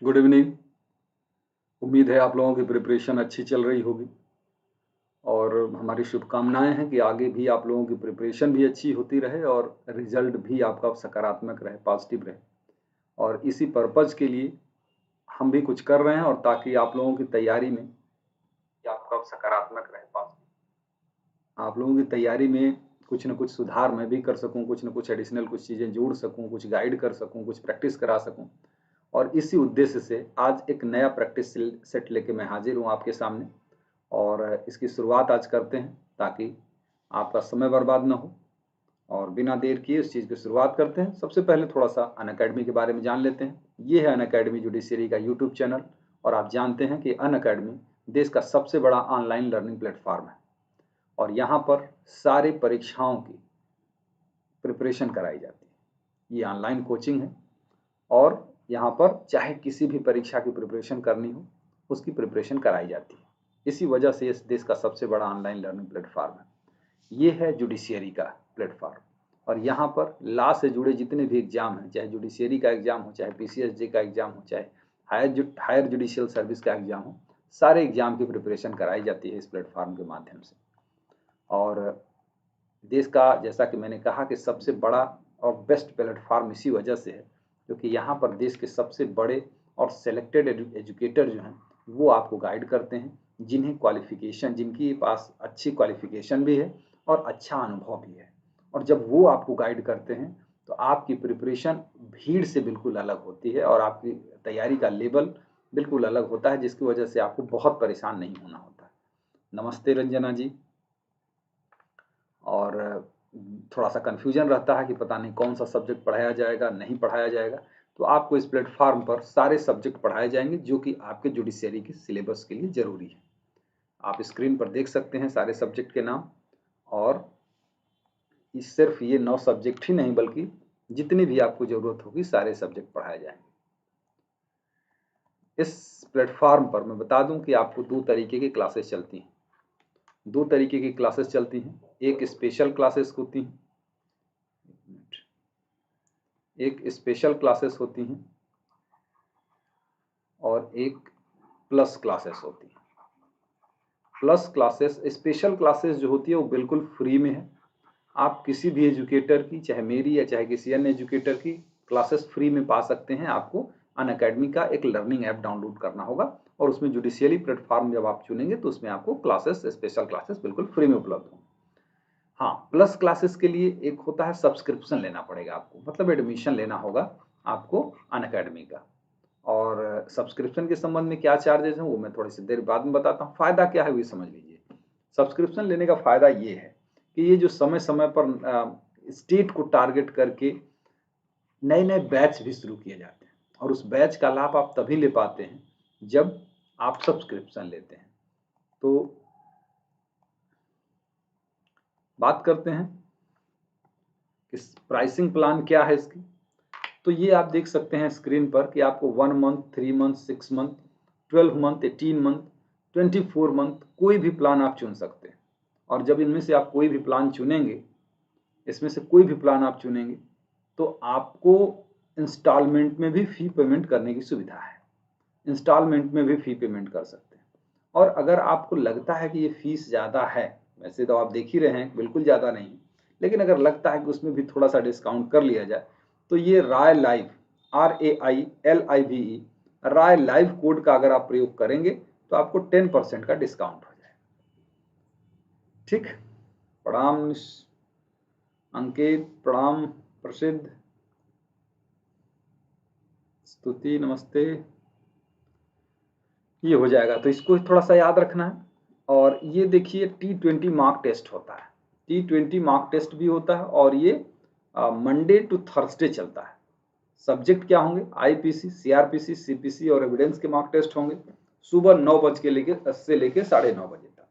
Good evening. उम्मीद है आप लोगों की प्रिपरेशन अच्छी चल रही होगी और हमारी शुभकामनाएं हैं कि आगे भी आप लोगों की प्रिपरेशन भी अच्छी होती रहे और रिजल्ट भी आपका सकारात्मक रहे, पॉजिटिव रहे। और इसी पर्पज़ के लिए हम भी कुछ कर रहे हैं और ताकि आप लोगों की तैयारी में कि आपका सकारात्मक रहे, पॉजिटिव। आप लोगों की तैयारी में कुछ न कुछ सुधार मैं भी कर सकूँ, कुछ न कुछ एडिशनल कुछ चीज़ें जोड़ सकूँ, कुछ गाइड कर सकूँ, कुछ प्रैक्टिस करा सकूँ। और इसी उद्देश्य से आज एक नया प्रैक्टिस सेट लेके मैं हाजिर हूँ आपके सामने और इसकी शुरुआत आज करते हैं ताकि आपका समय बर्बाद ना हो। और बिना देर किए इस चीज़ की शुरुआत करते हैं। सबसे पहले थोड़ा-सा अनअकैडमी के बारे में जान लेते हैं। ये है अनअकैडमी जुडिशियरी का यूट्यूब चैनल और आप जानते हैं कि अनअकैडमी देश का सबसे बड़ा ऑनलाइन लर्निंग प्लेटफ़ॉर्म है और यहाँ पर सारी परीक्षाओं की प्रिपरेशन कराई जाती है। ये ऑनलाइन कोचिंग है और यहाँ पर चाहे किसी भी परीक्षा की प्रिपरेशन करनी हो, उसकी प्रिपरेशन कराई जाती है। इसी वजह से इस देश का सबसे बड़ा ऑनलाइन लर्निंग प्लेटफ़ॉर्म है। ये है जुडिशियरी का प्लेटफ़ॉर्म और यहाँ पर लॉ से जुड़े जितने भी एग्ज़ाम हैं, चाहे जुडिशियरी का एग्ज़ाम हो, चाहे पीसीएसजे का एग्ज़ाम हो, चाहे हायर जुडिशियल सर्विस का एग्ज़ाम हो, सारे एग्ज़ाम की प्रिपरेशन कराई जाती है इस प्लेटफ़ॉर्म के माध्यम से। और देश का जैसा कि मैंने कहा कि सबसे बड़ा और बेस्ट प्लेटफ़ॉर्म इसी वजह से है क्योंकि यहाँ पर देश के सबसे बड़े और सेलेक्टेड एजुकेटर जो हैं, वो आपको गाइड करते हैं, जिनके पास अच्छी क्वालिफ़िकेशन भी है और अच्छा अनुभव भी है। और जब वो आपको गाइड करते हैं, तो आपकी प्रिपरेशन भीड़ से बिल्कुल अलग होती है और आपकी तैयारी का लेवल बिल्कुल अलग होता है, जिसकी वजह से आपको बहुत परेशान नहीं होना होता है। नमस्ते रंजना जी। और थोड़ा-सा कन्फ्यूजन रहता है कि पता नहीं कौन-सा सब्जेक्ट पढ़ाया जाएगा, नहीं पढ़ाया जाएगा। तो आपको इस प्लेटफ़ॉर्म पर सारे सब्जेक्ट पढ़ाए जाएँगे जो कि आपके जुडिशियरी के सिलेबस के लिए ज़रूरी है। आप स्क्रीन पर देख सकते हैं सारे सब्जेक्ट के नाम और सिर्फ़ ये 9 सब्जेक्ट ही नहीं बल्कि जितनी भी आपको ज़रूरत होगी सारे सब्जेक्ट पढ़ाए जाएँगे। इस प्लेटफ़ॉर्म पर मैं बता दूँ कि आपको 2 तरीके की क्लासेस चलती हैं। 2 तरीके की क्लासेस चलती हैं। एक स्पेशल क्लासेस होती हैं। एक स्पेशल क्लासेस होती हैं और एक प्लस क्लासेस होती हैं। प्लस क्लासेस स्पेशल क्लासेस जो होती है वो बिल्कुल फ्री में है। आप किसी भी एजुकेटर की चाहे मेरी या चाहे किसी अन्य एजुकेटर की क्लासेस फ्री में पा सकते हैं। आपको अनअकैडमी का एक लर्निंग ऐप डाउनलोड करना होगा और उसमें जुडिशियरी प्लेटफ़ॉर्म जब आप चुनेंगे तो उसमें आपको क्लासेस स्पेशल क्लासेस बिल्कुल फ्री में उपलब्ध होंगी। हाँ, प्लस क्लासेस के लिए एक होता है सब्सक्रिप्शन लेना पड़ेगा आपको, मतलब एडमिशन लेना होगा आपको अनअकैडमी का। और सब्सक्रिप्शन के संबंध में क्या चार्जेज़ हैं वो मैं थोड़ी सी देर बाद में बताता हूँ। फ़ायदा क्या है वो समझ लीजिए। सब्सक्रिप्शन लेने का फ़ायदा ये है कि ये जो समय-समय पर स्टेट को टारगेट करके नए-नए बैच भी शुरू किए जाते हैं और उस बैच का लाभ आप तभी ले पाते हैं जब आप सब्सक्रिप्शन लेते हैं। तो बात करते हैं कि प्राइसिंग प्लान क्या है इसकी। तो ये आप देख सकते हैं स्क्रीन पर कि आपको 1 month, 3 month, 6 month, 12 month, 18 month, 24 month कोई भी प्लान आप चुन सकते हैं। और जब इनमें से आप कोई भी प्लान चुनेंगे, इसमें से कोई भी प्लान आप चुनेंगे, तो आपको इंस्टॉलमेंट में भी फ़ी पेमेंट करने की सुविधा है। इंस्टॉलमेंट में भी फ़ी पेमेंट कर सकते हैं। और अगर आपको लगता है कि ये फ़ीस ज़्यादा है, वैसे तो आप देख ही रहे हैं बिल्कुल ज़्यादा नहीं, लेकिन अगर लगता है कि उसमें भी थोड़ा-सा डिस्काउंट कर लिया जाए, तो ये राय लाइव RAILIVE राय लाइव कोड का अगर आप प्रयोग करेंगे, तो आपको 10% का डिस्काउंट हो जाएगा। ठीक? प्रणाम अंकित, प्रणाम प्रसिद्ध, स्तुति, नमस्ते। ये हो जाएगा तो इसको थोड़ा सा याद रखना है। और ये देखिए T20 मार्क टेस्ट होता है। T20 मार्क टेस्ट भी होता है और ये मंडे टू थर्सडे चलता है। सब्जेक्ट क्या होंगे? आईपीसी, सीआरपीसी, सीपीसी और एविडेंस के मार्क टेस्ट होंगे सुबह 9 बज के लेके 9:30 बजे तक।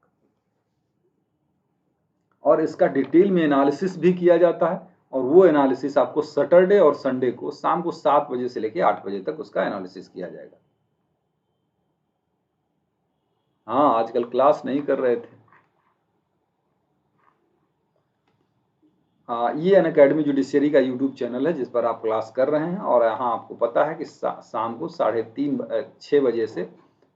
और इसका डिटेल में एनालिसिस भी किया जाता है और वो एनालिसिस आपको सैटरडे और संडे को शाम को 7 बजे से लेके 8 बजे तक उसका एनालिसिस किया जाएगा। हाँ, आजकल क्लास नहीं कर रहे थे। ये अनअकैडमी जुडिशियरी का यूट्यूब चैनल है जिस पर आप क्लास कर रहे हैं, और यहाँ आपको पता है कि शाम को 6:30 बजे से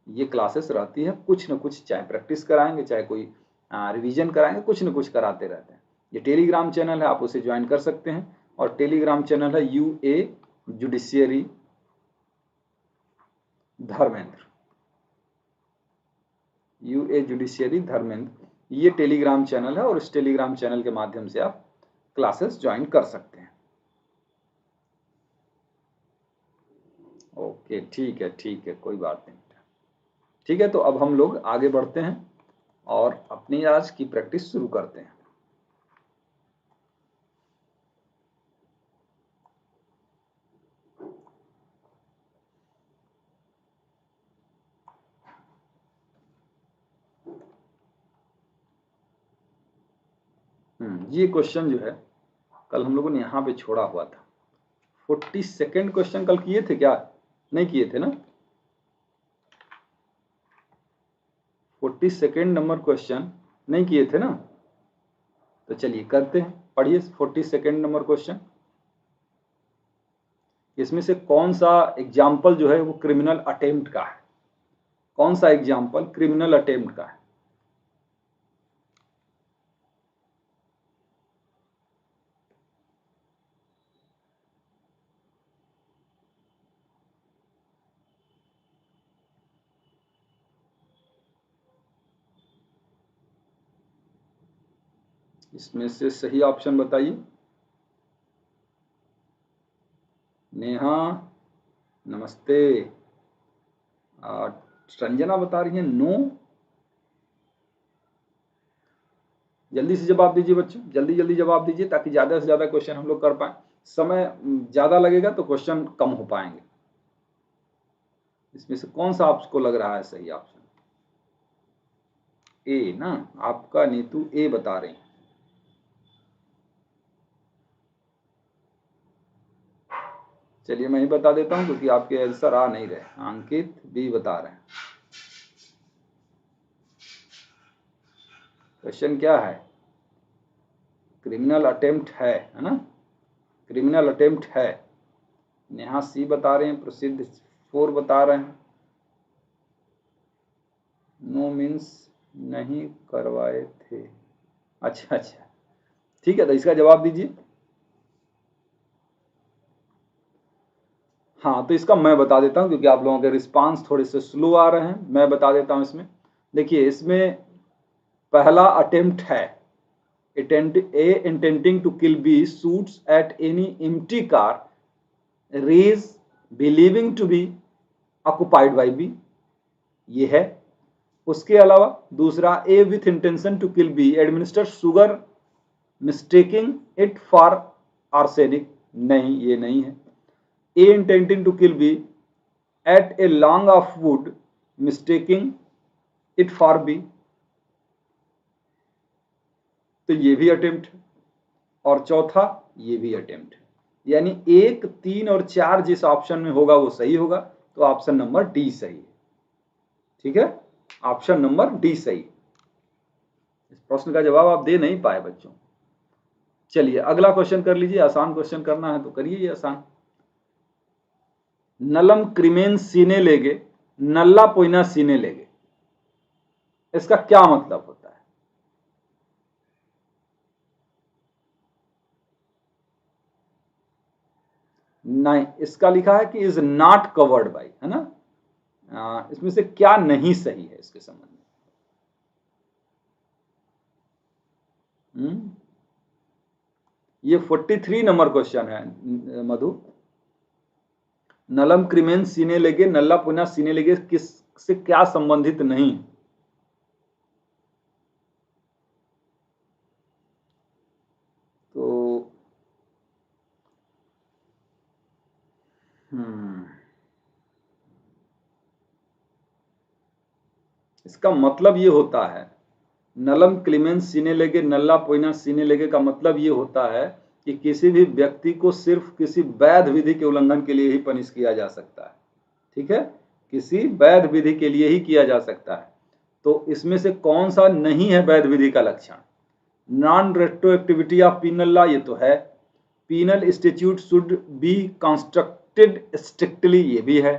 ये क्लासेस रहती है। कुछ न कुछ चाहे प्रैक्टिस कराएंगे, चाहे कोई रिवीजन कराएंगे, कुछ न कुछ कराते रहते हैं। ये टेलीग्राम चैनल है, आप उसे ज्वाइन कर सकते हैं, और टेलीग्राम चैनल है UA judiciary Dharmendra, UA judiciary Dharmendra, ये टेलीग्राम चैनल है, और इस टेलीग्राम चैनल के माध्यम से आप क्लासेस ज्वाइन कर सकते हैं। ओके, ठीक है, कोई बात नहीं। ठीक है, तो अब हम लोग आगे बढ़ते हैं और अपनी आज की प्रैक्टिस शुरू करते हैं। ये क्वेश्चन जो है कल हम लोगों ने यहाँ पे छोड़ा हुआ था। 42nd क्वेश्चन कल किए थे क्या? नहीं किए थे ना? 42nd नंबर क्वेश्चन नहीं किए थे ना? तो चलिए करते हैं, पढ़िए 42nd नंबर क्वेश्चन। इसमें से कौन सा एग्जाम्पल जो है वो क्रिमिनल अटेम्प्ट का है? कौन सा एग्जाम्पल क्रिमिनल अटेम्प्ट का है? इसमें से सही ऑप्शन बताइए। नेहा नमस्ते। संजना बता रही है नो। जल्दी से जवाब दीजिए बच्चों, जल्दी जल्दी जवाब दीजिए ताकि ज़्यादा से ज़्यादा क्वेश्चन हम लोग कर पाएँ। समय ज़्यादा लगेगा तो क्वेश्चन कम हो पाएंगे। इसमें से कौन सा आपको लग रहा है सही ऑप्शन? ए ना, आपका नीतू ए बता रहे हैं। चलिए मैं ही बता देता हूं क्योंकि आपके आंसर आ नहीं रहे। अंकित बी बता रहे हैं। क्वेश्चन क्या है? क्रिमिनल अटेम्प्ट है ना? क्रिमिनल अटेम्प्ट है। नेहा सी बता रहे हैं, प्रसिद्ध 4 बता रहे हैं। नो मीन्स नहीं करवाए थे। अच्छा, ठीक है, तो इसका जवाब दीजिए। हाँ, तो इसका मैं बता देता हूँ क्योंकि आप लोगों के रिस्पांस थोड़े से स्लो आ रहे हैं। मैं बता देता हूँ इसमें। देखिए, इसमें पहला अटेम्प्ट है। A intending to kill B shoots at any empty car race believing to be occupied by B, ये है। उसके अलावा दूसरा A with intention to kill B administer sugar mistaking it for arsenic, नहीं, ये नहीं है। A intending to kill B at a log of wood mistaking it for B, तो ये भी अटेम्प्ट है। और चौथा ये भी अटेम्प्ट है। यानी 1, 3 और 4 जिस ऑप्शन में होगा वो सही होगा, तो ऑप्शन नंबर डी सही है। ठीक है, ऑप्शन नंबर डी सही। इस प्रश्न का जवाब आप दे नहीं पाए बच्चों। चलिए अगला क्वेश्चन कर लीजिए। आसान क्वेश्चन करना है तो करिए ये आसान। नलम क्रिमेन सीने लेगे, नल्ला पोइना सीने लेगे, इसका क्या मतलब होता है? नहीं, इसका लिखा है कि इज नॉट कवर्ड बाई, है ना? इसमें से क्या नहीं सही है इसके संबंध में? ये 43 नंबर क्वेश्चन है मधु। नलम क्रिमेन सीने लेगे, नल्ला पुना सीने लेगे, किस से क्या संबंधित नहीं? तो इसका मतलब ये होता है, नलम क्लिमेन सीने लेगे, नल्ला पोइना सीने लेगे का मतलब ये होता है कि किसी भी व्यक्ति को सिर्फ किसी वैध विधि के उल्लंघन के लिए ही पनिश किया जा सकता है। ठीक है, किसी वैध विधि के लिए ही किया जा सकता है। तो इसमें से कौन सा नहीं है वैध विधि का लक्षण? Non retroactivity of penal law ये तो है, penal institute should be constructed strictly ये भी है,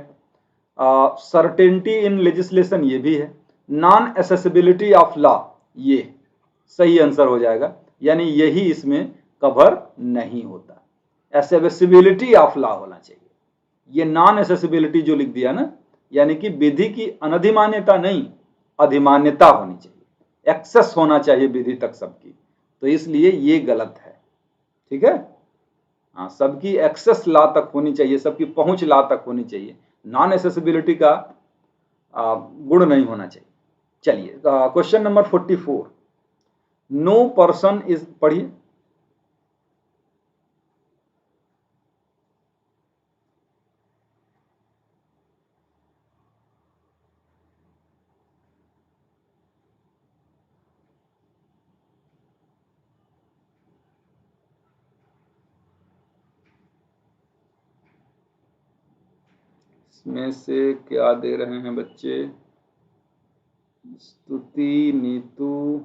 सर्टेनिटी इन लेजिस्लेशन ये भी है, नॉन एसेसिबिलिटी ऑफ लॉ ये सही आंसर हो जाएगा, यानी यही इसमें कवर नहीं होता। एसेसिबिलिटी ऑफ लॉ होना चाहिए, ये नॉन एसेसिबिलिटी जो लिख दिया ना, यानी कि विधि की अनधिमान्यता नहीं, अधिमान्यता होनी चाहिए, एक्सेस होना चाहिए विधि तक सबकी, तो इसलिए ये गलत है। ठीक है, हाँ, सबकी एक्सेस ला तक होनी चाहिए, सबकी पहुंच ला तक होनी चाहिए, नॉन एसेसिबिलिटी का गुण नहीं होना चाहिए। चलिए question number 44, no person is, पढ़िए। इसमें से क्या दे रहे हैं बच्चे? स्तुति, नीतू,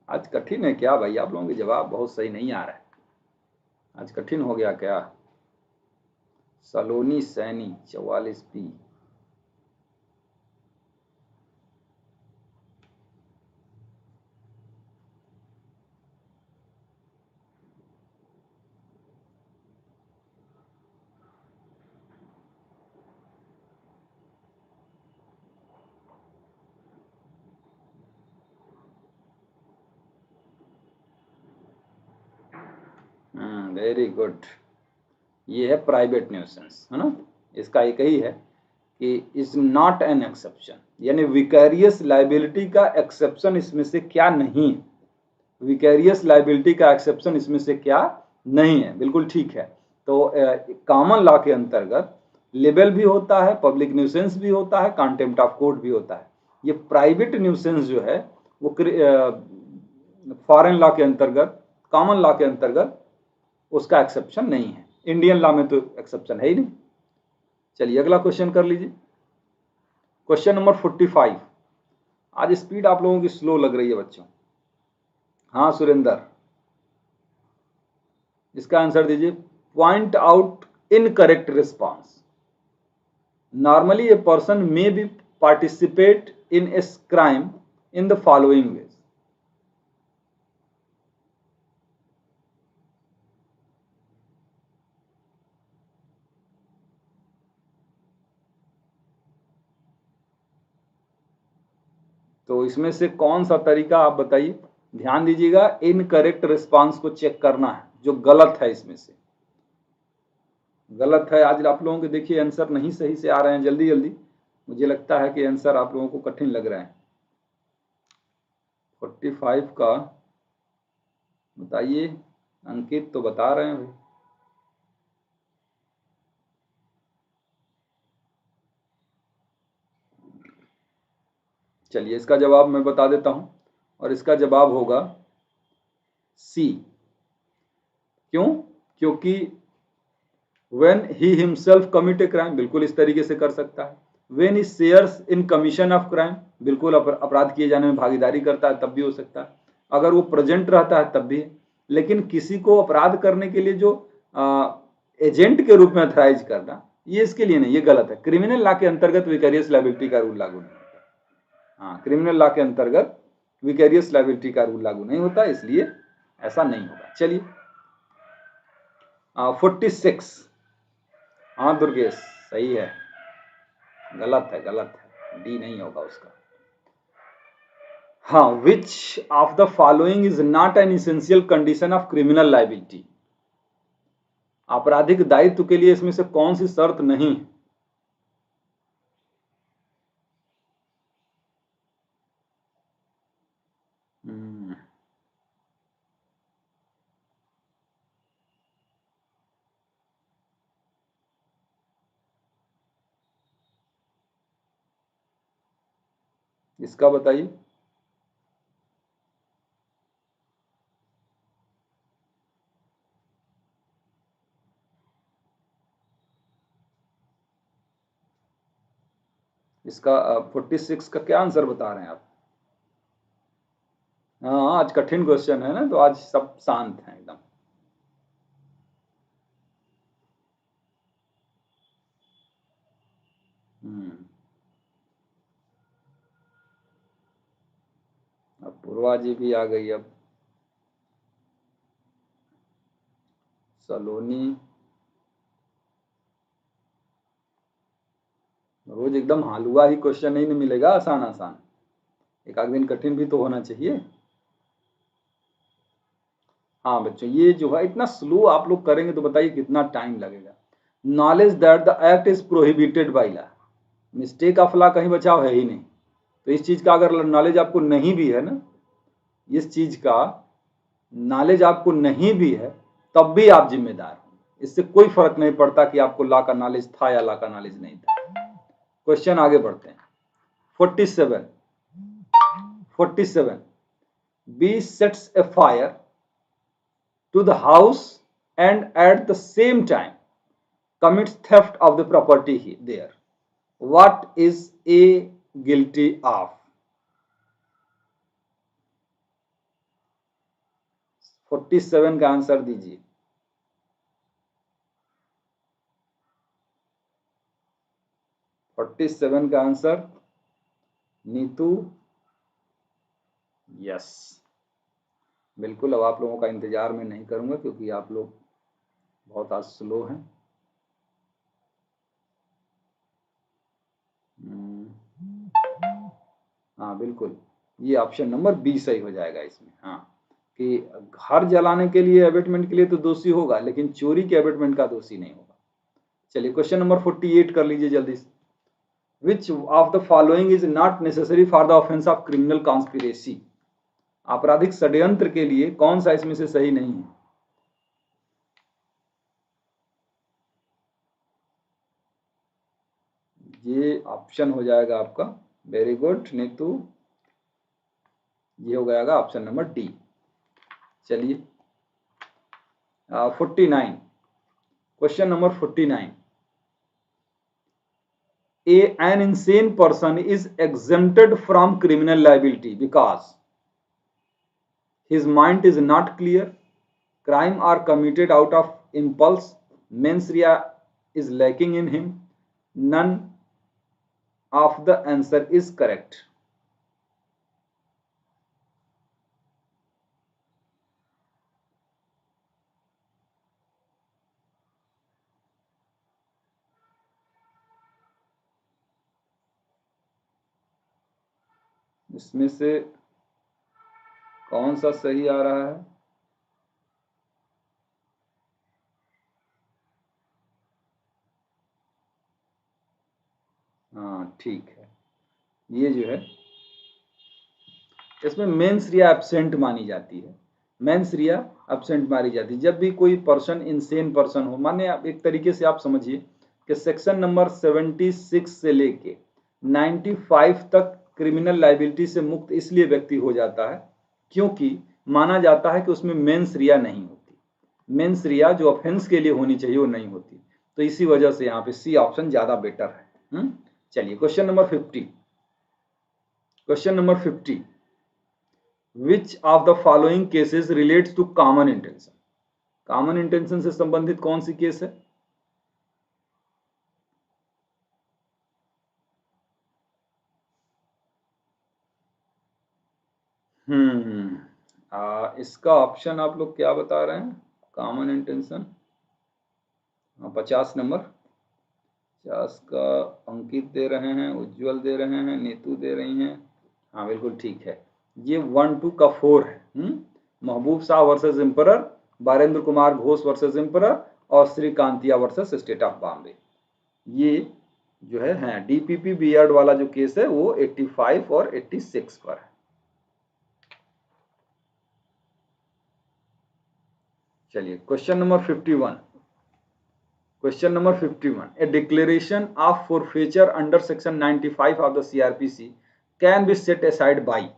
आज कठिन है क्या भाई? आप लोगों के जवाब बहुत सही नहीं आ रहा है, आज कठिन हो गया क्या? सलोनी सैनी 44B, वेरी गुड, ये है प्राइवेट न्यूसेंस, है ना, इसका एक ही है कि इज नॉट एन एक्सेप्शन, यानी विकैरियस लाइबिलिटी का एक्सेप्शन इसमें से क्या नहीं है, विकैरियस लाइबिलिटी का एक्सेप्शन इसमें से क्या नहीं है, बिल्कुल ठीक है। तो कॉमन लॉ के अंतर्गत लिबेल भी होता है, पब्लिक न्यूसेंस भी होता है, कंटेम्प्ट ऑफ कोर्ट भी होता है। ये प्राइवेट न्यूसेंस जो है वो फॉरेन लॉ के अंतर्गत, कॉमन लॉ के अंतर्गत उसका एक्सेप्शन नहीं है, इंडियन लॉ में तो एक्सेप्शन है ही नहीं। चलिए अगला क्वेश्चन कर लीजिए, क्वेश्चन नंबर 45। आज स्पीड आप लोगों की स्लो लग रही है बच्चों। हाँ सुरेंद्र, इसका आंसर दीजिए। Point out incorrect response, normally a person may be participate in a crime in the following veg. तो इसमें से कौन सा तरीका आप बताइए, ध्यान दीजिएगा, इनकरेक्ट रिस्पॉन्स को चेक करना है, जो गलत है इसमें से गलत है। आज आप लोगों के देखिए आंसर नहीं सही से आ रहे हैं, जल्दी जल्दी, मुझे लगता है कि आंसर आप लोगों को कठिन लग रहा है। 45 का बताइए, अंकित तो बता रहे हैं भाई। चलिए इसका जवाब मैं बता देता हूं, और इसका जवाब होगा सी। क्यों? क्योंकि when he himself commit a crime, बिल्कुल इस तरीके से कर सकता है। when he shares in commission of crime, बिल्कुल अपराध किए जाने में भागीदारी करता है, तब भी हो सकता है। अगर वो प्रेजेंट रहता है तब भी है। लेकिन किसी को अपराध करने के लिए जो एजेंट के रूप में अथराइज करना, ये इसके लिए नहीं, ये गलत है। क्रिमिनल लॉ के अंतर्गत विकैरियस लायबिलिटी का रूल लागू नहीं होता। हाँ, क्रिमिनल लॉ के अंतर्गत विकैरियस लायबिलिटी का रूल लागू नहीं होता, इसलिए ऐसा नहीं होगा। चलिए 46, हाँ दुर्गेश सही है, गलत है, गलत है, डी नहीं होगा उसका। हाँ, विच of the following is not an essential condition of criminal liability, आपराधिक दायित्व के लिए इसमें से कौन सी शर्त नहीं? इसका बताइए। इसका 46 का क्या आंसर बता रहे हैं आप? हाँ, आज कठिन क्वेश्चन है ना, तो आज सब शांत हैं एकदम। अब पूर्वा जी भी आ गई। अब सलोनी, रोज एकदम हलवा ही क्वेश्चन नहीं मिलेगा आसान आसान, एक आध दिन कठिन भी तो होना चाहिए। हाँ बच्चों, ये जो है इतना स्लो आप लोग करेंगे तो बताइए कितना टाइम लगेगा। Knowledge that the act is prohibited by law, mistake of law कहीं बचाव है ही नहीं। तो इस चीज का अगर नॉलेज आपको नहीं भी है ना, इस चीज का नॉलेज आपको नहीं भी है, तब भी आप जिम्मेदार हैं। इससे कोई फर्क नहीं पड़ता कि आपको लॉ का नॉलेज था या लॉ का नॉलेज नहीं था। क्वेश्चन आगे बढ़ते हैं। 47 47 B sets a fire to the house and at the same time commits theft of the property there. What is A guilty of? 47 का आंसर दीजिए। 47 का आंसर नीतू। यस, बिल्कुल। अब आप लोगों का इंतजार मैं नहीं करूंगा क्योंकि आप लोग बहुत आज स्लो हैं। हाँ बिल्कुल, ये ऑप्शन नंबर बी सही हो जाएगा इसमें। हाँ, कि घर जलाने के लिए एबेटमेंट के लिए तो दोषी होगा, लेकिन चोरी के एबेटमेंट का दोषी नहीं होगा। चलिए क्वेश्चन नंबर 48 कर लीजिए जल्दी से। विच of the following is not necessary for the offence of criminal conspiracy? आपराधिक षड्यंत्र के लिए कौन सा इसमें से सही नहीं है? ये ऑप्शन हो जाएगा आपका, वेरी गुड नीतू, ये हो जाएगा ऑप्शन नंबर डी। चलिए 49, question number 49। An insane person is exempted from criminal liability because his mind is not clear, crime are committed out of impulse, mens rea is lacking in him, none of the answer is correct. इसमें से कौन सा सही आ रहा है? हाँ ठीक है, ये जो है इसमें मेंस रिया एब्सेंट मानी जाती है। मेंस रिया एब्सेंट मानी जाती है जब भी कोई पर्सन इनसेन पर्सन हो। माने आप एक तरीके से आप समझिए कि सेक्शन नंबर 76 से लेके 95 तक क्रिमिनल लाइबिलिटी से मुक्त इसलिए व्यक्ति हो जाता है क्योंकि माना जाता है कि उसमें मेंस रिया नहीं होती। मेंस रिया जो ऑफेंस के लिए होनी चाहिए वो नहीं होती, तो इसी वजह से यहाँ पे सी ऑप्शन ज्यादा बेटर है। चलिए question number 50। Question number 50, which of the following cases relates to common intention? Common intention से संबंधित कौन सी केस है? इसका ऑप्शन आप लोग क्या बता रहे हैं? कॉमन इंटेंशन 50 नंबर, 50 का अंकित दे रहे हैं, उज्जवल दे रहे हैं, नीतू दे रही हैं। हाँ बिल्कुल ठीक है, ये 1 2 का 4 है। Mahboob Shah versus emperor, Barendra Kumar Ghosh versus emperor और Srikantiah versus state of Bombay. ये जो है डीपीपी बियर्ड वाला जो केस है वो 85 और 86 पर है। चलिए question number 51। Question number 51, A declaration of forfeiture under section 95 of the CrPC can be set aside by.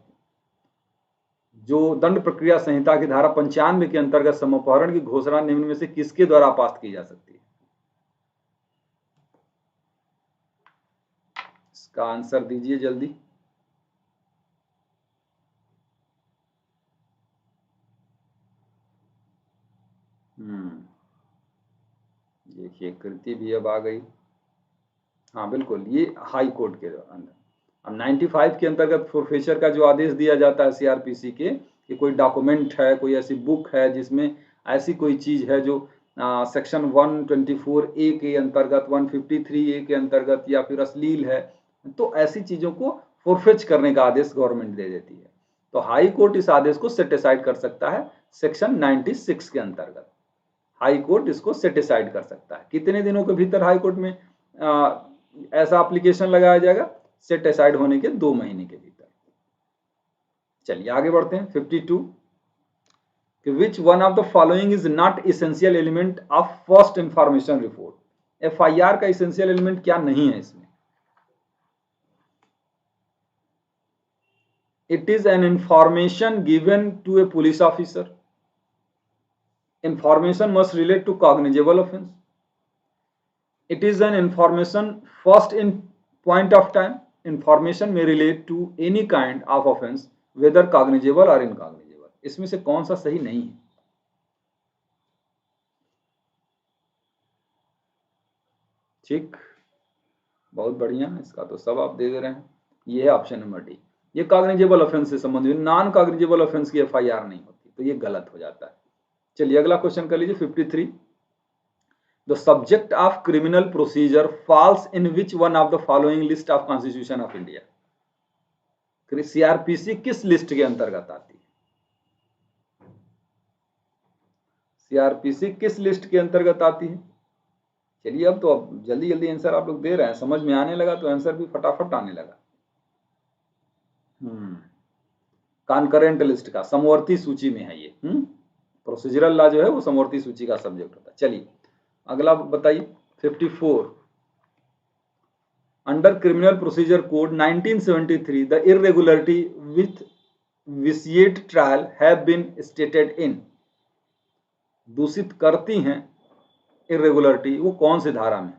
जो दंड प्रक्रिया संहिता की धारा 95 के अंतर्गत समपहरण की घोषणा निम्न में से किसके द्वारा पास की जा सकती है? इसका आंसर दीजिए जल्दी। देखिए कृति भी अब आ गई। हाँ बिल्कुल, ये हाई कोर्ट के अंदर। अब 95 के अंतर्गत फोरफेचर का जो आदेश दिया जाता है सीआरपीसी के, कि कोई डॉक्यूमेंट है, कोई ऐसी बुक है जिसमें ऐसी कोई चीज है जो सेक्शन 124 ए के अंतर्गत, 153 ए के अंतर्गत या फिर अश्लील है, तो ऐसी चीजों को फोरफेच करने का आदेश गवर्नमेंट दे देती है। तो हाई कोर्ट इस आदेश को सेटिसाइड कर सकता है सेक्शन 96 के अंतर्गत। हाई कोर्ट इसको सेटिसाइड कर सकता है। कितने दिनों के भीतर हाई कोर्ट में ऐसा एप्लीकेशन लगाया जाएगा? सेटिसाइड होने के 2 महीने के भीतर। चलिए आगे बढ़ते हैं। 52 कि which one of the following is not essential element of first information report. FIR का एसेंशियल एलिमेंट क्या नहीं है इसमें? It is an information given to a police officer. Information must relate to cognizable offense. It is an information first in point of time. Information may relate to any kind of offense, whether cognizable or incognizable. इसमें से कौन सा सही नहीं है? ठीक, बहुत बढ़िया, इसका तो सब आप दे रहे हैं। ये है ऑप्शन नंबर डी। ये कॉग्निजेबल ऑफेंस से संबंधित, नॉन कॉग्निजेबल ऑफेंस की एफआईआर नहीं होती, तो ये गलत हो जाता है। चलिए अगला क्वेश्चन कर लीजिए। 53 The subject of criminal procedure falls in which one of the following list of Constitution of India? CrPC किस लिस्ट के अंतर्गत आती है? सीआरपीसी किस लिस्ट के अंतर्गत आती है? चलिए अब तो अब जल्दी जल्दी आंसर आप लोग दे रहे हैं, समझ में आने लगा तो आंसर भी फटाफट आने लगा। कॉन्करेंट लिस्ट का, समवर्ती सूची में है ये। प्रोसीजरल लॉ जो है वो समवर्ती सूची का सब्जेक्ट होता है। चलिए अगला बताइए। 54 under criminal procedure code 1973 the irregularity with vitiate trial have been stated in. दूषित करती हैं इरेगुलरिटी, वो कौन सी धारा में?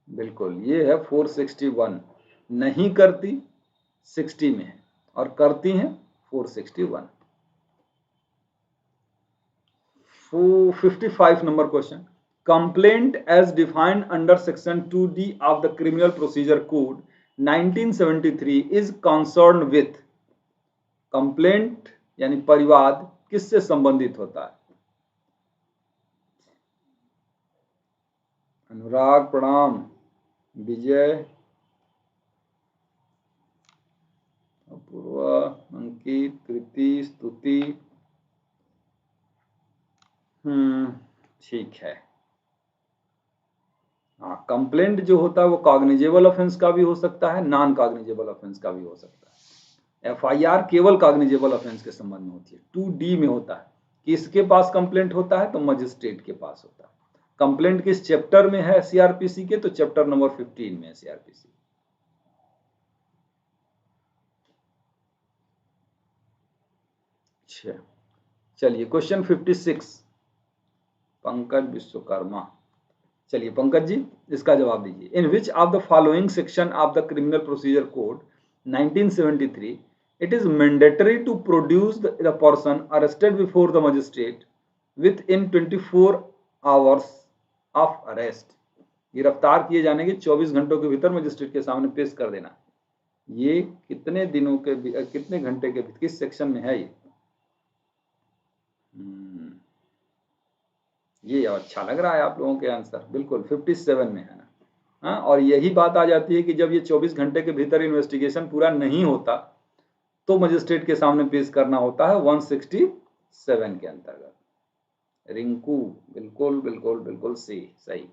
बिल्कुल, ये है 461। नहीं करती 60 में है और करती हैं 461। 55 number question. Complaint as defined under section 2D of the criminal procedure code 1973 is concern with. Complaint यानी परिवाद किससे संबंधित होता है? अनुराग प्रणाम, विजय, अपूर्वा, अंकित, कृति, स्तुति। ठीक है। हाँ, कंप्लेंट जो होता है वो कॉग्निजेबल ऑफेंस का भी हो सकता है, नॉन कॉग्निजेबल ऑफेंस का भी हो सकता है। एफआईआर केवल कॉग्निजेबल ऑफेंस के संबंध में होती है। 2D में होता है, किसके पास कंप्लेंट होता है? तो मजिस्ट्रेट के पास होता है। कंप्लेंट किस चैप्टर में है सीआरपीसी के? तो चैप्टर नंबर 15 में है सीआरपीसी। अच्छा चलिए क्वेश्चन 56 पंकज विश्वकर्मा। चलिए पंकज जी इसका जवाब दीजिए। In which of the following section of the criminal procedure code 1973 it is mandatory to produce the person arrested before the magistrate within 24 hours of arrest. गिरफ्तार किए जाने के 24 घंटों के भीतर मजिस्ट्रेट के सामने पेश कर देना। ये कितने दिनों के, कितने घंटे के, किस सेक्शन में है ये? ये अच्छा लग रहा है आप लोगों के आंसर, बिल्कुल 57 में है ना। हाँ, और यही बात आ जाती है कि जब ये 24 घंटे के भीतर इन्वेस्टिगेशन पूरा नहीं होता तो मजिस्ट्रेट के सामने पेश करना होता है 167 के अंतर्गत। रिंकू बिल्कुल बिल्कुल बिल्कुल सही।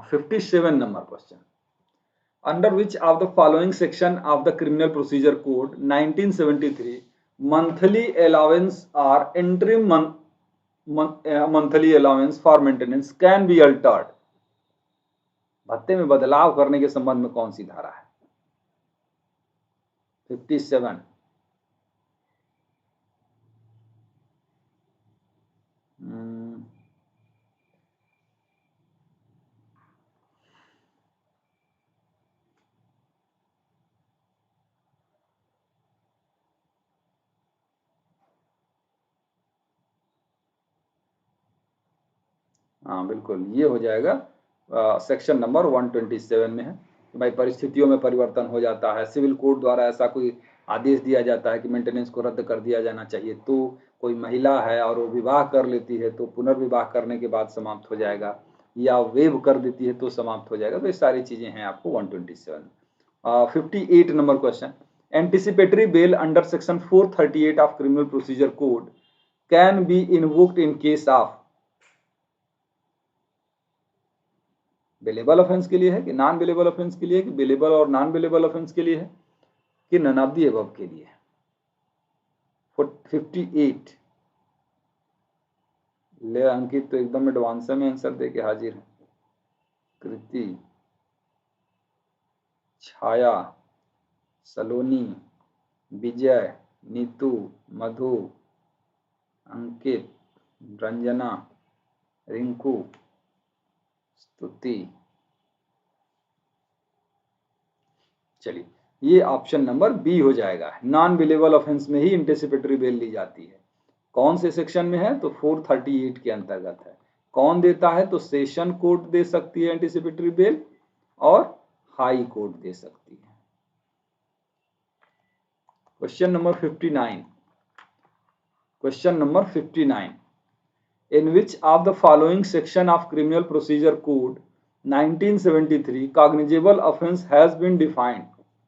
57 number question. Under which of the following section of the criminal procedure code 1973 monthly allowance or interim monthly allowance for maintenance can be altered। भत्ते में बदलाव करने के संबंध में कौन सी धारा है? 57। हाँ बिल्कुल, ये हो जाएगा सेक्शन नंबर 127 में है कि भाई परिस्थितियों में परिवर्तन हो जाता है, सिविल कोर्ट द्वारा ऐसा कोई आदेश दिया जाता है कि मेंटेनेंस को रद्द कर दिया जाना चाहिए, तो कोई महिला है और वो विवाह कर लेती है तो पुनर्विवाह करने के बाद समाप्त हो जाएगा, या वेव कर देती है तो समाप्त हो जाएगा। तो ये सारी चीजें हैं आपको 127। 58 number question, anticipatory bell under section 438 of criminal procedure code can be invoked in case of, bailable offence के लिए है कि नॉन बेलेबल ऑफेंस के लिए है कि बेलेबल और नॉन बेलेबल ऑफेंस के लिए है कि नन ऑफ द अबव के लिए है। 58 ले अंकित तो एकदम एडवांस में आंसर दे के हाजिर है। कृति, छाया, सलोनी, विजय, नीतू, मधु, अंकित, रंजना, रिंकू, स्तुति। चलिए, ये ऑप्शन नंबर बी हो जाएगा। नॉन बिलेबल ऑफेंस में ही एंटिसिपेटरी बेल ली जाती है। कौन से सेक्शन में है? तो 438 के अंतर्गत है। कौन देता है? तो सेशन कोर्ट दे सकती है एंटिसिपेटरी बेल और हाई कोर्ट दे सकती है। Question number 59। Question number 59, in which of the following section of criminal procedure code 1973 cognizable offence has been defined.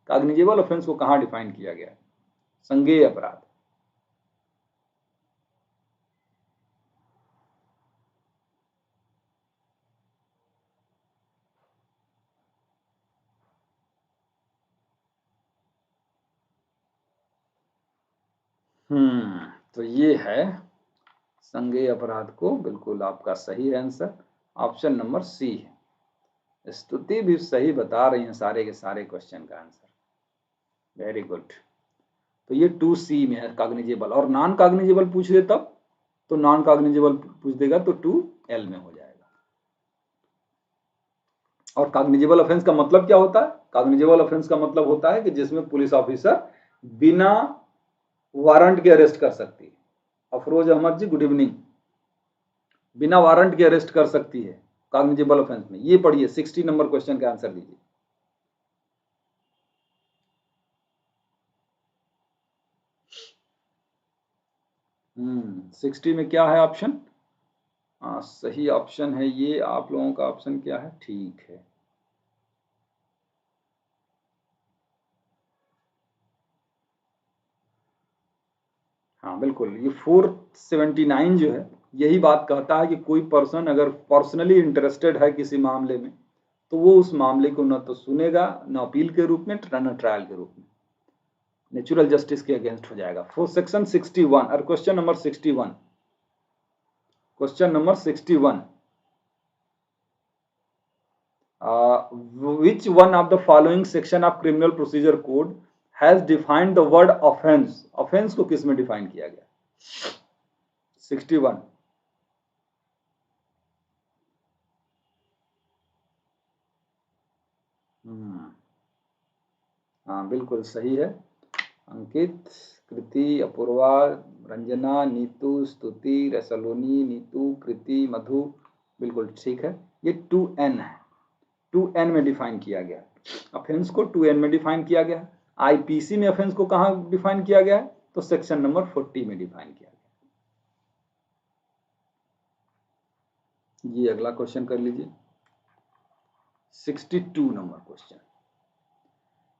Cognizable offence को कहां डिफाइन किया गया है? संज्ञेय अपराध। तो ये है संज्ञेय अपराध को, बिल्कुल आपका सही आंसर ऑप्शन नंबर सी है। स्तुति भी सही बता रही हैं सारे के सारे क्वेश्चन का आंसर, वेरी गुड। तो ये 2C में है कॉग्निजेबल, और नॉन कॉग्निजेबल पूछ दे तब तो नॉन कॉग्निजेबल पूछ देगा तो 2L में हो जाएगा। और कॉग्निजेबल ऑफेंस का मतलब क्या होता है? कॉग्निजेबल ऑफेंस का मतलब होता है कि जिसमें पुलिस ऑफिसर बिना वारंट के अरेस्ट कर सकती है। अफरोज अहमद जी, गुड इवनिंग। बिना वारंट के अरेस्ट कर सकती है कॉग्निजेबल ऑफेंस में। ये पढ़िए, 60 नंबर क्वेश्चन का आंसर दीजिए। 60 में क्या है ऑप्शन? सही ऑप्शन है ये। आप लोगों का ऑप्शन क्या है? ठीक है, हाँ बिल्कुल। ये 479 जो है यही बात कहता है कि कोई पर्सन अगर पर्सनली इंटरेस्टेड है किसी मामले में तो वो उस मामले को न तो सुनेगा, न अपील के रूप में, न ट्रायल के रूप में, नेचुरल जस्टिस के अगेंस्ट हो जाएगा। फॉर सेक्शन 61 और question number 61, question number 61, which one of the following section of criminal procedure code has defined the word offense? offense को किस में डिफाइन किया गया? 61। हाँ बिल्कुल सही है। अंकित, कृति, अपूर्वा, रंजना, नीतू, स्तुति, रसलोनी, नीतू, कृति, मधु, बिल्कुल ठीक है। ये 2N है, 2N में डिफाइन किया गया। ऑफेंस को 2N में डिफाइन किया गया। आईपीसी में ऑफेंस को कहां डिफाइन किया गया है? तो सेक्शन नंबर 40 में डिफाइन किया गया। ये अगला क्वेश्चन कर लीजिए, 62 number question,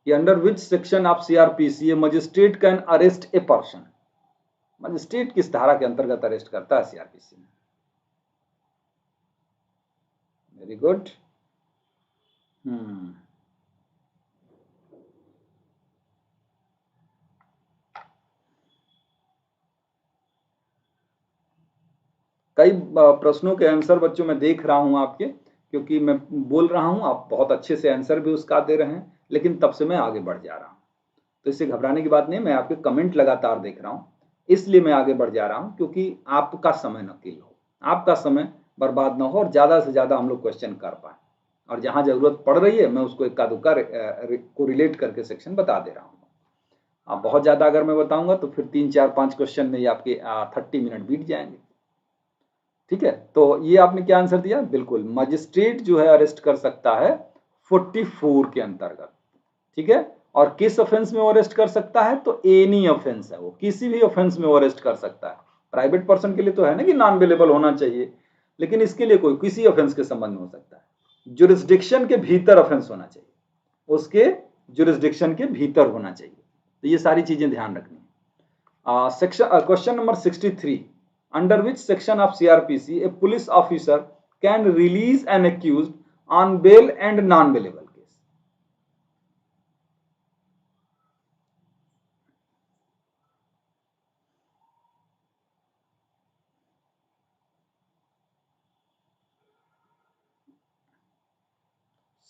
under which section of CrPC A magistrate can arrest a person. Magistrate किस धारा के अंतर्गत अरेस्ट करता है सीआरपीसी में? Very good. कई प्रश्नों के आंसर बच्चों मैं देख रहा हूं आपके, क्योंकि मैं बोल रहा हूं, आप बहुत अच्छे से आंसर भी उसका दे रहे हैं, लेकिन तब से मैं आगे बढ़ जा रहा हूं। तो इससे घबराने की बात नहीं, मैं आपके कमेंट लगातार देख रहा हूँ, इसलिए मैं आगे बढ़ जा रहा हूँ, क्योंकि आपका समय न किल हो, आपका समय बर्बाद ना हो और ज़्यादा से ज़्यादा हम लोग क्वेश्चन कर पाएँ। और जहाँ ज़रूरत पड़ रही है मैं उसको इक्का दुक्का को रिलेट करके सेक्शन बता दे रहा हूँ। अब बहुत ज़्यादा अगर मैं बताऊंगा तो फिर 3, 4, 5 क्वेश्चन में ही आपके 30 मिनट बीत जाएंगे। ठीक है, तो ये आपने क्या आंसर दिया? बिल्कुल, मजिस्ट्रेट जो है अरेस्ट कर सकता है 44 के अंतर्गत। ठीक है, और किस ऑफेंस में वो अरेस्ट कर सकता है? तो एनी ऑफेंस है, वो किसी भी ऑफेंस में वो अरेस्ट कर सकता है। प्राइवेट पर्सन के लिए तो है ना कि नॉन अवेलेबल होना चाहिए, लेकिन इसके लिए कोई किसी ऑफेंस के संबंध में हो सकता है। जुरिस्डिक्शन के भीतर ऑफेंस होना चाहिए, उसके जुरिस्डिक्शन के भीतर होना चाहिए। तो ये सारी चीजें ध्यान रखनी है। Section question number 63, under which section of CrPC a police officer can release an accused on bail and non bailable case?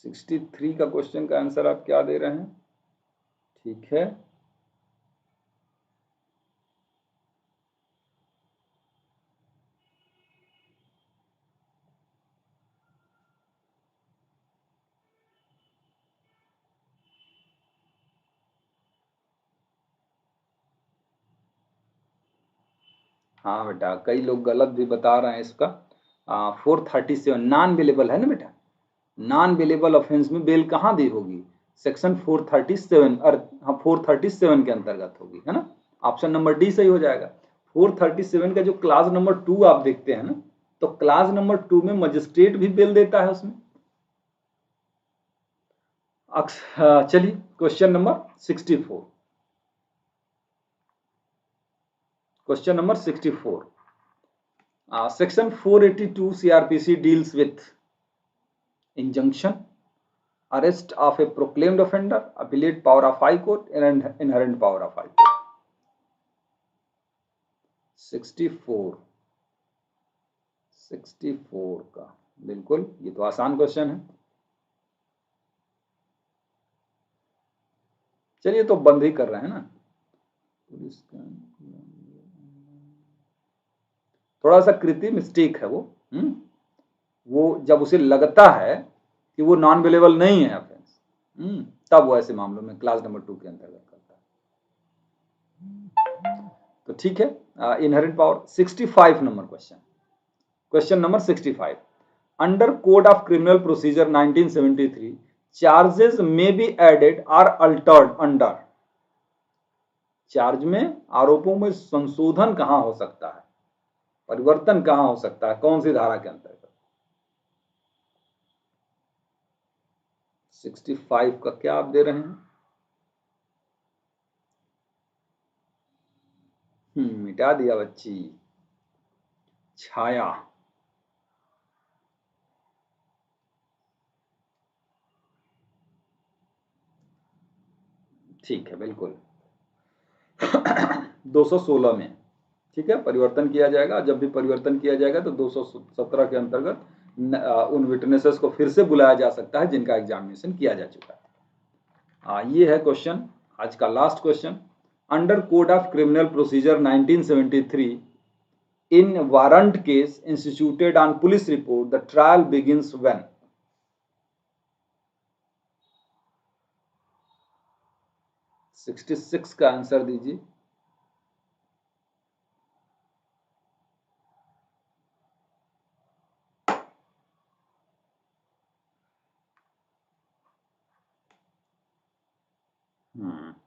Sixty three का क्वेश्चन का आंसर आप क्या दे रहे हैं? ठीक है, हाँ बेटा, कई लोग गलत भी बता रहे हैं इसका। 437 नॉन बेलेबल है ना बेटा, नॉन बेलेबल ऑफेंस में बेल कहाँ दी होगी? सेक्शन 437 और हाँ 437 के अंतर्गत होगी, है ना। ऑप्शन नंबर डी सही हो जाएगा। 437 का जो क्लास नंबर 2 आप देखते हैं ना, तो क्लास नंबर 2 में मजिस्ट्रेट भी बेल देता है उसमें। चलिए question number 64, question number 64, section 482 CrPC deals with injunction, arrest of a proclaimed offender, appellate power of high court and inherent power of high court. 64 का बिल्कुल, ये तो आसान क्वेश्चन है। चलिए तो बंद ही कर रहे हैं ना, थोड़ा सा कृत्रिम मिस्टेक है वो। वो जब उसे लगता है कि वो नॉन अवेलेबल नहीं है ऑफेंस, तब वो ऐसे मामलों में क्लास नंबर 2 के अंतर्गत करता है। तो ठीक है, inherent power. 65 number question, question number 65, under code of criminal procedure 1973 charges may be added or altered under, charge में आरोपों में संशोधन कहां हो सकता है, परिवर्तन कहां हो सकता है, कौन सी धारा के अंतर्गत? 65 का क्या आप दे रहे हैं? मिटा दिया बच्ची, छाया। ठीक है, बिल्कुल 216 में। ठीक है, परिवर्तन किया जाएगा। जब भी परिवर्तन किया जाएगा तो 217 के अंतर्गत उन विटनेसेस को फिर से बुलाया जा सकता है जिनका एग्जामिनेशन किया जा चुका है। ये है क्वेश्चन, आज का last question. Under code of criminal procedure 1973 in warrant case instituted on police report the trial begins when? 66 का आंसर दीजिए।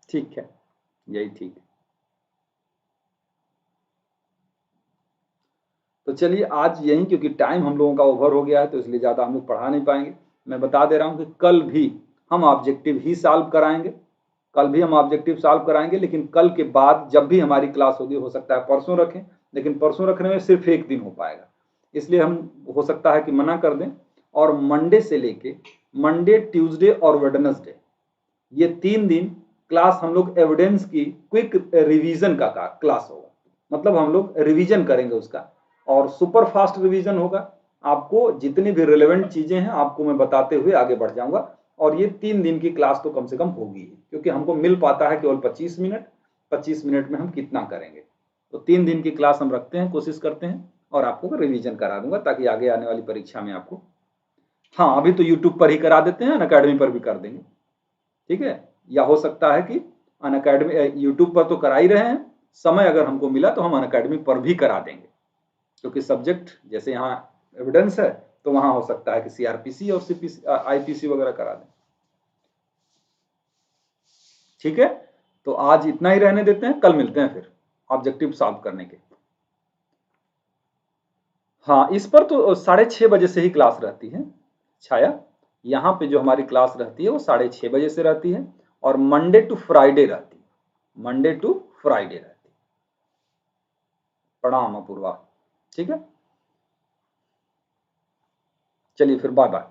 ठीक है, यही ठीक है। तो चलिए आज यही, क्योंकि टाइम हम लोगों का ओवर हो गया है तो इसलिए ज़्यादा हम लोग पढ़ा नहीं पाएंगे। मैं बता दे रहा हूँ कि कल भी हम ऑब्जेक्टिव ही सॉल्व कराएंगे, कल भी हम ऑब्जेक्टिव सॉल्व कराएंगे, लेकिन कल के बाद जब भी हमारी क्लास होगी, हो सकता है परसों रखें, लेकिन परसों रखने में सिर्फ एक दिन हो पाएगा, इसलिए हम हो सकता है कि मना कर दें। और मंडे से लेके मंडे, ट्यूसडे और वेडनेसडे, ये 3 दिन क्लास हम लोग एविडेंस की क्विक रिवीजन का क्लास होगा, मतलब हम लोग रिवीजन करेंगे उसका, और सुपर फास्ट रिवीजन होगा। आपको जितनी भी रिलेवेंट चीजें हैं आपको मैं बताते हुए आगे बढ़ जाऊंगा, और ये 3 दिन की क्लास तो कम से कम होगी ही, क्योंकि हमको मिल पाता है केवल 25 मिनट, 25 मिनट में हम कितना करेंगे। तो 3 दिन की क्लास हम रखते हैं, कोशिश करते हैं, और आपको रिवीजन करा दूंगा ताकि आगे आने वाली परीक्षा में आपको, हाँ अभी तो यूट्यूब पर ही करा देते हैं, अनअकैडमी पर भी कर देंगे, ठीक है। या हो सकता है कि अनअकैडमी यूट्यूब पर तो करा ही रहे हैं, समय अगर हमको मिला तो हम अनअकैडमी पर भी करा देंगे, क्योंकि सब्जेक्ट जैसे यहाँ एविडेंस है तो वहां हो सकता है कि सीआरपीसी और सीपीसी आईपीसी वगैरह करा दें, ठीक है। तो आज इतना ही रहने देते हैं, कल मिलते हैं फिर ऑब्जेक्टिव सॉल्व करने के। हाँ इस पर तो 6:30 बजे से ही क्लास रहती है छाया, यहाँ पे जो हमारी क्लास रहती है वो 6:30 बजे से रहती है, और मंडे टू फ्राइडे रहती है, मंडे टू फ्राइडे रहती है। प्रणाम अपूर्वा, ठीक है, चलिए फिर बाय बाय।